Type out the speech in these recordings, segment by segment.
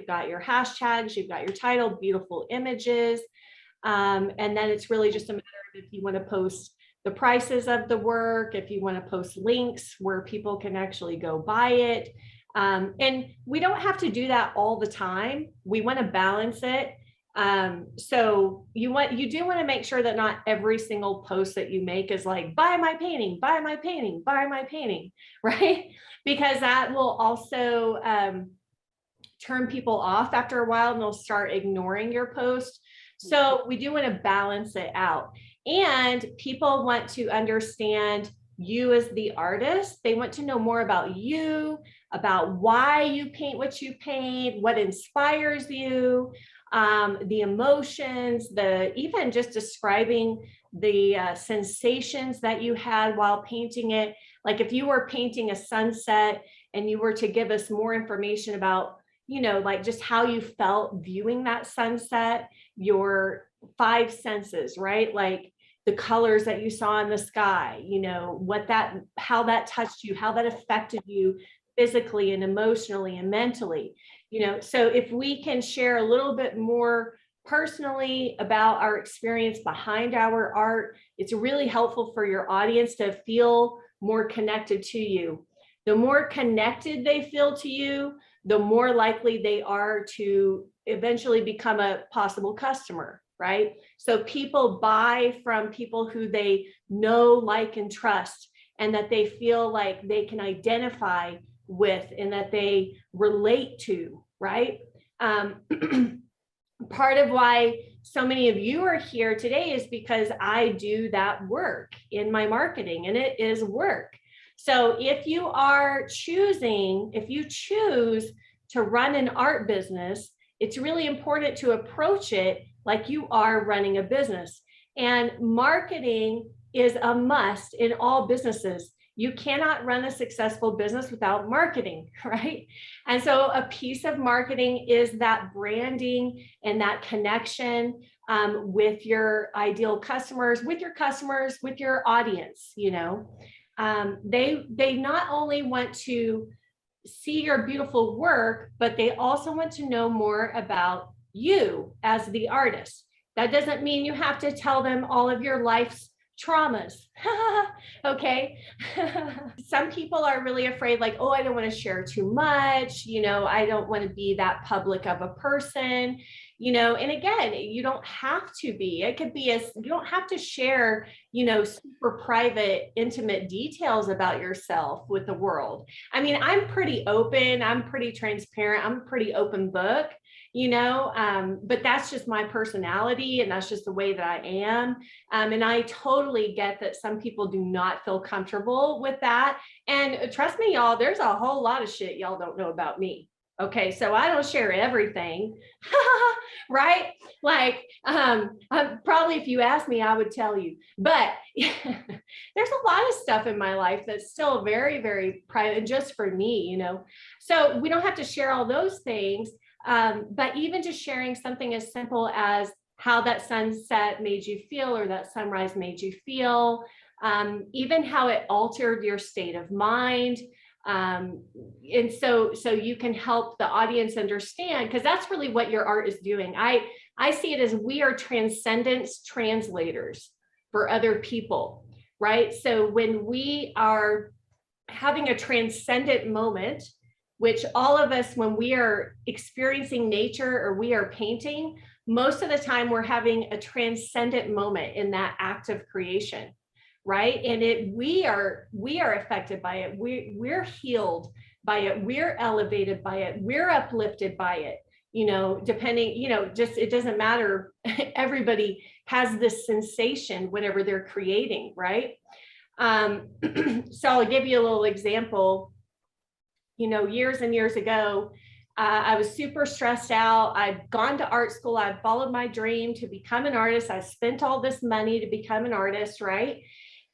you've got your hashtags, you've got your title, beautiful images. And then it's really just a matter of if you want to post the prices of the work, if you want to post links where people can actually go buy it. And we don't have to do that all the time. We want to balance it. So you do want to make sure that not every single post that you make is like, buy my painting, buy my painting, buy my painting, right? Because that will also turn people off after a while and they'll start ignoring your post. So we do want to balance it out. And people want to understand you as the artist. They want to know more about you, about why you paint what you paint, what inspires you, the emotions, even just describing the sensations that you had while painting it. Like if you were painting a sunset and you were to give us more information about, like just how you felt viewing that sunset, your five senses, right? Like the colors that you saw in the sky, how that touched you, how that affected you physically and emotionally and mentally, so if we can share a little bit more personally about our experience behind our art, it's really helpful for your audience to feel more connected to you. The more connected they feel to you, the more likely they are to eventually become a possible customer, right? So people buy from people who they know, like, and trust, and that they feel like they can identify with and that they relate to, right? Part of why so many of you are here today is because I do that work in my marketing, and it is work. So if you choose to run an art business, it's really important to approach it like you are running a business. And marketing is a must in all businesses. You cannot run a successful business without marketing, right? And so a piece of marketing is that branding and that connection with your ideal customers, with your audience. They not only want to see your beautiful work, but they also want to know more about you as the artist. That doesn't mean you have to tell them all of your life's traumas. Okay. Some people are really afraid, like, oh, I don't want to share too much. I don't want to be that public of a person, and again, you don't have to be. It could be you don't have to share, super private, intimate details about yourself with the world. I mean, I'm pretty open. I'm pretty transparent. I'm a pretty open book. But that's just my personality, and that's just the way that I am. And I totally get that some people do not feel comfortable with that. And trust me, y'all, there's a whole lot of shit y'all don't know about me. Okay, so I don't share everything, right? Like, probably if you asked me, I would tell you. But there's a lot of stuff in my life that's still very, very private, just for me, So we don't have to share all those things. But even just sharing something as simple as how that sunset made you feel, or that sunrise made you feel, even how it altered your state of mind. And so you can help the audience understand, because that's really what your art is doing. I see it as we are transcendence translators for other people, right? So when we are having a transcendent moment, which all of us, when we are experiencing nature or we are painting, most of the time we're having a transcendent moment in that act of creation, right? And we are affected by it. We're healed by it. We're elevated by it. We're uplifted by it. Depending, just, it doesn't matter. Everybody has this sensation whenever they're creating, right? So I'll give you a little example. Years and years ago, I was super stressed out. I'd gone to art school. I'd followed my dream to become an artist. I spent all this money to become an artist, right?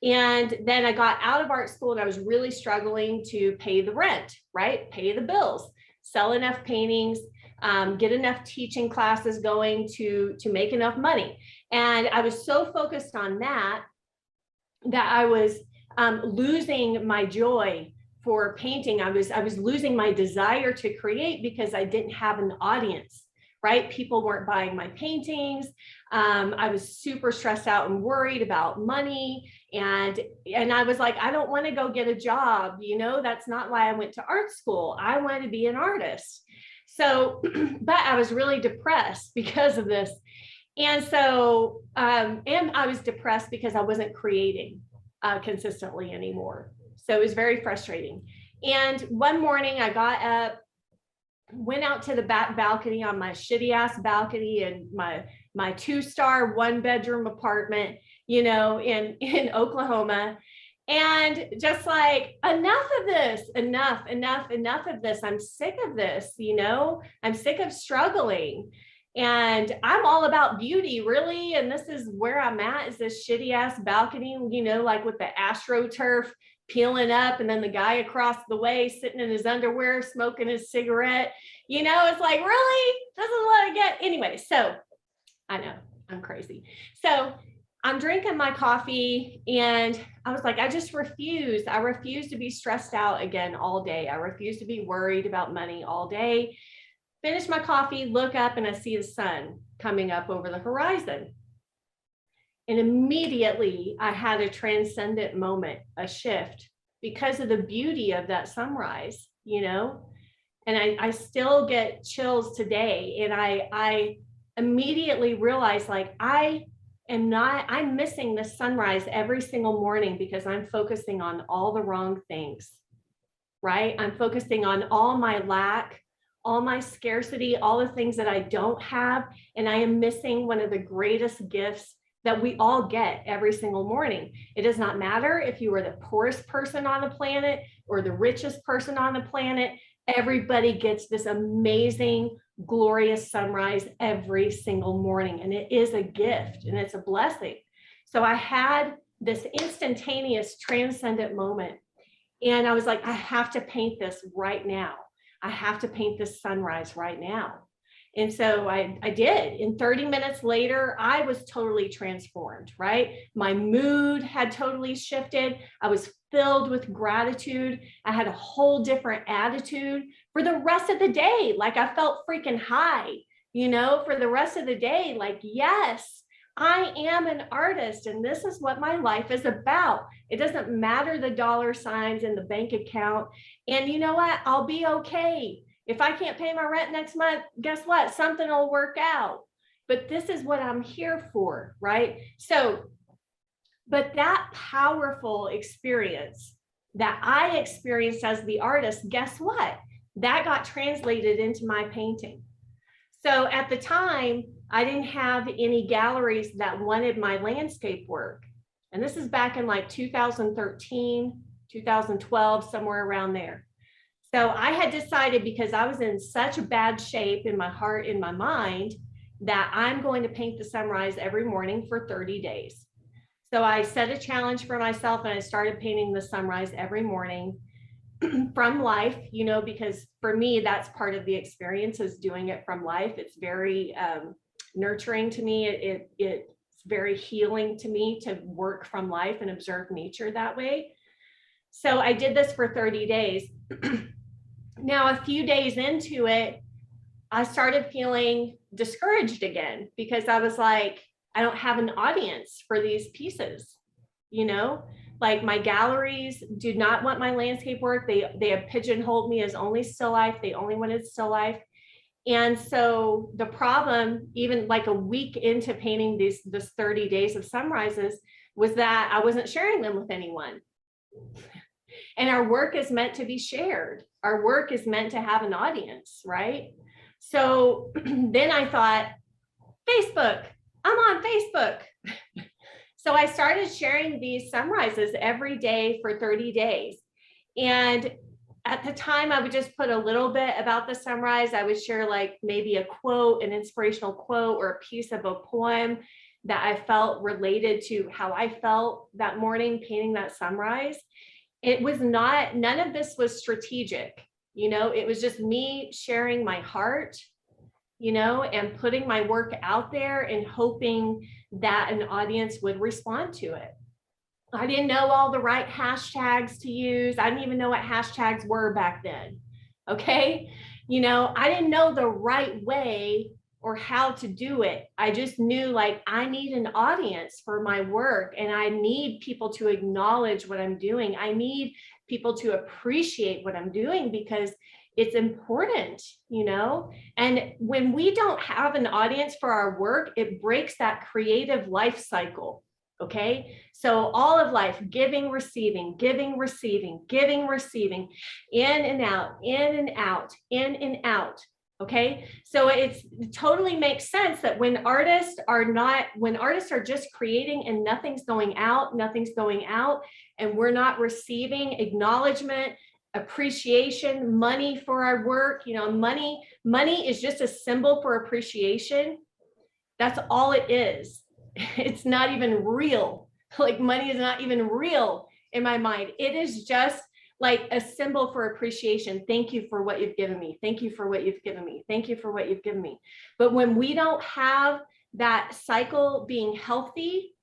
And then I got out of art school and I was really struggling to pay the rent, right? Pay the bills, sell enough paintings, get enough teaching classes going to make enough money. And I was so focused on that I was losing my joy for painting. I was losing my desire to create because I didn't have an audience, right? People weren't buying my paintings. I was super stressed out and worried about money. And I was like, I don't want to go get a job. You know, that's not why I went to art school. I wanted to be an artist. So, but I was really depressed because of this. And so, and I was depressed because I wasn't creating consistently anymore. So it was very frustrating. And one morning I got up, went out to the back balcony on my shitty ass balcony and my 2-star 1-bedroom apartment, you know, in Oklahoma. And just like, enough of this, enough of this. I'm sick of this, you know, I'm sick of struggling. And I'm all about beauty, really. And this is where I'm at, is this shitty ass balcony, you know, like with the AstroTurf peeling up, and then the guy across the way sitting in his underwear, smoking his cigarette. You know, it's like, really? This is what I get. Anyway, so I know I'm crazy. So I'm drinking my coffee and I was like, I just refuse. I refuse to be stressed out again all day. I refuse to be worried about money all day. Finish my coffee, look up, and I see the sun coming up over the horizon. And immediately I had a transcendent moment, a shift, because of the beauty of that sunrise, you know? And I still get chills today. And I immediately realized, like, I'm missing the sunrise every single morning because I'm focusing on all the wrong things, right? I'm focusing on all my lack, all my scarcity, all the things that I don't have. And I am missing one of the greatest gifts that we all get every single morning. It does not matter if you are the poorest person on the planet or the richest person on the planet. Everybody gets this amazing, glorious sunrise every single morning. And it is a gift and it's a blessing. So I had this instantaneous transcendent moment. And I was like, I have to paint this right now. I have to paint this sunrise right now. And so I did. And 30 minutes later, I was totally transformed, right? My mood had totally shifted. I was filled with gratitude. I had a whole different attitude for the rest of the day. Like, I felt freaking high, you know, for the rest of the day. Like, yes, I am an artist and this is what my life is about. It doesn't matter the dollar signs in the bank account. And you know what? I'll be okay. If I can't pay my rent next month, guess what? Something will work out. But this is what I'm here for, right? So, but that powerful experience that I experienced as the artist, guess what? That got translated into my painting. So at the time, I didn't have any galleries that wanted my landscape work. And this is back in like 2013, 2012, somewhere around there. So I had decided, because I was in such a bad shape in my heart, in my mind, that I'm going to paint the sunrise every morning for 30 days. So I set a challenge for myself and I started painting the sunrise every morning from life, you know, because for me, that's part of the experience, is doing it from life. It's very nurturing to me. It's very healing to me to work from life and observe nature that way. So I did this for 30 days. Now, a few days into it, I started feeling discouraged again, because I was like, I don't have an audience for these pieces, you know, like my galleries do not want my landscape work. They have pigeonholed me as only still life. They only wanted still life. And so the problem, even like a week into painting this 30 days of sunrises, was that I wasn't sharing them with anyone. And our work is meant to be shared. Our work is meant to have an audience, right? So then I thought, Facebook, I'm on Facebook. So I started sharing these sunrises every day for 30 days. And at the time, I would just put a little bit about the sunrise. I would share like maybe a quote, an inspirational quote, or a piece of a poem that I felt related to how I felt that morning painting that sunrise. It was not, none of this was strategic, you know, it was just me sharing my heart, you know, and putting my work out there and hoping that an audience would respond to it. I didn't know all the right hashtags to use. I didn't even know what hashtags were back then. Okay. I didn't know the right way or how to do it. I just knew like I need an audience for my work and I need people to acknowledge what I'm doing. I need people to appreciate what I'm doing because it's important. And when we don't have an audience for our work, it breaks that creative life cycle. Okay. So all of life, giving, receiving, giving, receiving, giving, receiving, in and out, in and out, in and out. Okay. So it totally makes sense that when artists are just creating and nothing's going out, and we're not receiving acknowledgement, appreciation, money for our work, money is just a symbol for appreciation. That's all it is. It's not even real. Like money is not even real in my mind. It is just like a symbol for appreciation. Thank you for what you've given me. Thank you for what you've given me. Thank you for what you've given me. But when we don't have that cycle being healthy,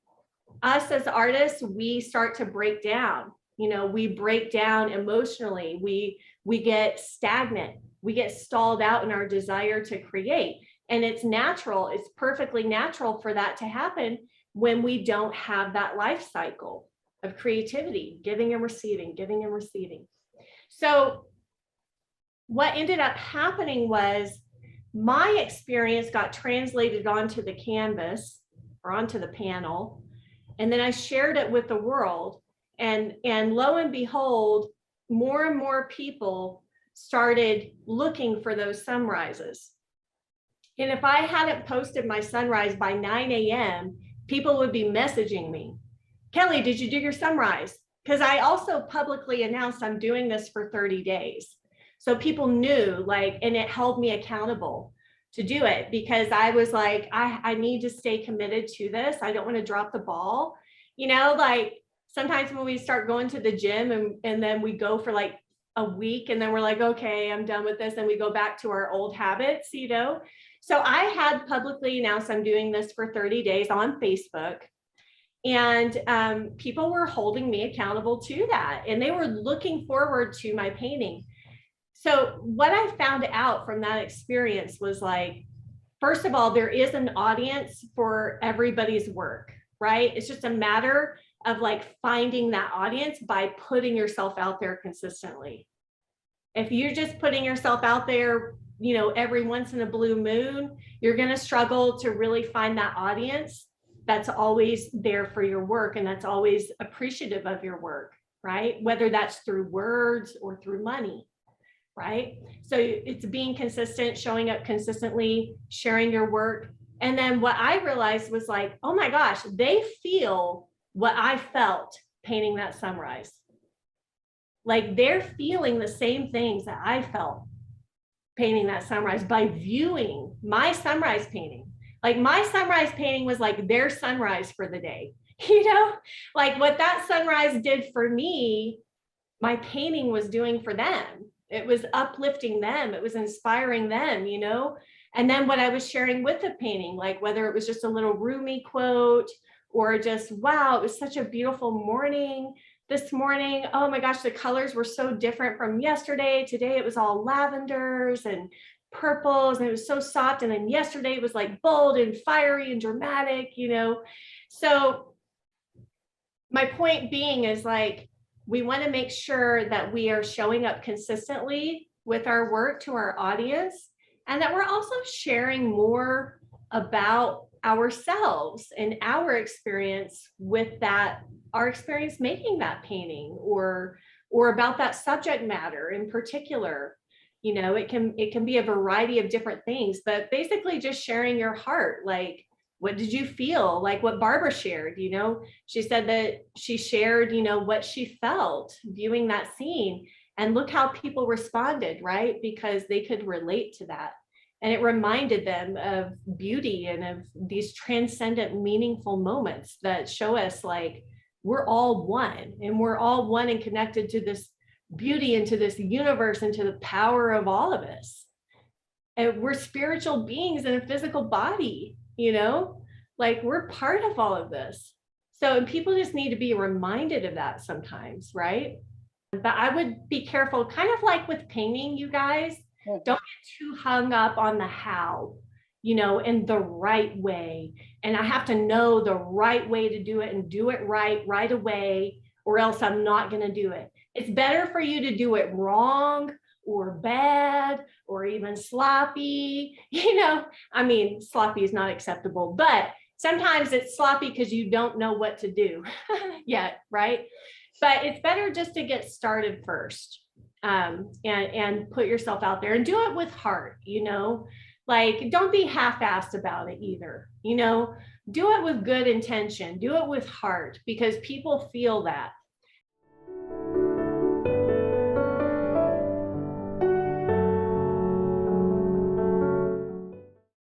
us as artists, we start to break down. We break down emotionally. We get stagnant. We get stalled out in our desire to create. And it's natural. It's perfectly natural for that to happen when we don't have that life cycle of creativity, giving and receiving, giving and receiving. So what ended up happening was my experience got translated onto the canvas or onto the panel. And then I shared it with the world. And lo and behold, more and more people started looking for those sunrises. And if I hadn't posted my sunrise by 9 a.m., people would be messaging me, Kelly, did you do your sunrise? Because I also publicly announced I'm doing this for 30 days. So people knew, and it held me accountable to do it because I was like, I need to stay committed to this. I don't want to drop the ball. Sometimes when we start going to the gym and then we go for like a week and then we're like, okay, I'm done with this. And we go back to our old habits. So I had publicly announced I'm doing this for 30 days on Facebook. And people were holding me accountable to that. And they were looking forward to my painting. So what I found out from that experience was like, first of all, there is an audience for everybody's work, right? It's just a matter of like finding that audience by putting yourself out there consistently. If you're just putting yourself out there, every once in a blue moon, you're going to struggle to really find that audience that's always there for your work and that's always appreciative of your work, right? Whether that's through words or through money, right? So it's being consistent, showing up consistently, sharing your work. And then what I realized was like, oh my gosh, they feel what I felt painting that sunrise. Like they're feeling the same things that I felt painting that sunrise by viewing my sunrise painting. Like my sunrise painting was like their sunrise for the day, like what that sunrise did for me, my painting was doing for them. It was uplifting them. It was inspiring them, And then what I was sharing with the painting, like whether it was just a little Rumi quote or just, wow, it was such a beautiful morning this morning. Oh my gosh, the colors were so different from yesterday. Today it was all lavenders and purples and it was so soft. And then yesterday it was like bold and fiery and dramatic, So my point being is like, we want to make sure that we are showing up consistently with our work to our audience and that we're also sharing more about ourselves and our experience with that, our experience making that painting or about that subject matter in particular. It can be a variety of different things, but basically just sharing your heart. Like, what did you feel? Like what Barbara shared, she said that she shared, what she felt viewing that scene, and look how people responded, right? Because they could relate to that. And it reminded them of beauty and of these transcendent, meaningful moments that show us like we're all one and connected to this beauty and to this universe and to the power of all of us. And we're spiritual beings in a physical body, like we're part of all of this. So, and people just need to be reminded of that sometimes, right? But I would be careful, kind of like with painting, you guys, don't get too hung up on the how, in the right way. And I have to know the right way to do it and do it right away, or else I'm not going to do it. It's better for you to do it wrong or bad or even sloppy. I mean, sloppy is not acceptable, but sometimes it's sloppy because you don't know what to do yet, right? But it's better just to get started first, and put yourself out there and do it with heart, like don't be half-assed about it either, do it with good intention, do it with heart, because people feel that.